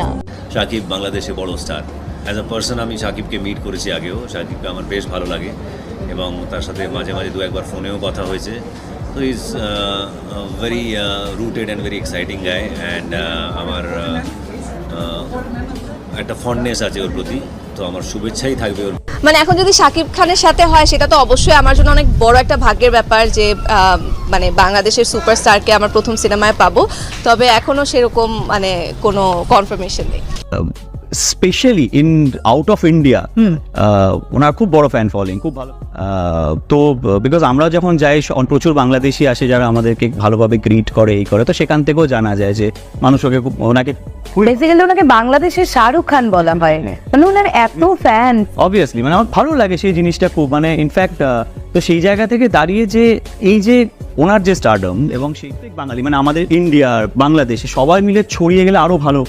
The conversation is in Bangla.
না। শাকিব বাংলাদেশে বড় স্টার। অ্যাজ আ পার্সন আমি শাকিবকে মিট করেছি আগেও। শাকিবকে আমার বেশ ভালো লাগে এবং তার সাথে মাঝে মাঝে দু একবার ফোনেও কথা হয়েছে। তো is very rooted and very exciting guy and আমার একটা ফন্ডনেস আছে ওর প্রতি। তো আমার শুভেচ্ছাই থাকবে ওর। মানে এখন যদি শাকিব খানের সাথে হয় সেটা তো অবশ্যই আমার জন্য অনেক বড় একটা ভাগ্যের ব্যাপার যে মানে বাংলাদেশের সুপারস্টারকে আমার প্রথম সিনেমায় পাবো। তবে এখনো সেরকম মানে কোনো কনফার্মেশন নেই। Specially in out of India ওনার খুব বড় ফ্যান ফলোইং, খুব ভালো। তো বিকজ আমরা যখন যাই প্রচুর বাংলাদেশি আসে যারা আমাদেরকে ভালোভাবে গ্রিট করে এই করে, তো সেখান থেকেও জানা যায় যে মানুষ ওনাকে বেসিক্যালি ওনাকে বাংলাদেশের শাহরুখ খান বলা হয়, মানে ওনার এত ফ্যান। অবভিয়াসলি মানে আমার ভালো লাগে সেই জিনিসটা খুব, মানে ইনফ্যাক্ট তো সেই জায়গা থেকে দাঁড়িয়ে যে এই যে ওনার যে স্টারডম এবং সেই বাঙালি মানে আমাদের ইন্ডিয়ার বাংলাদেশে সবাই মিলে ছড়িয়ে গেলে আরো ভালো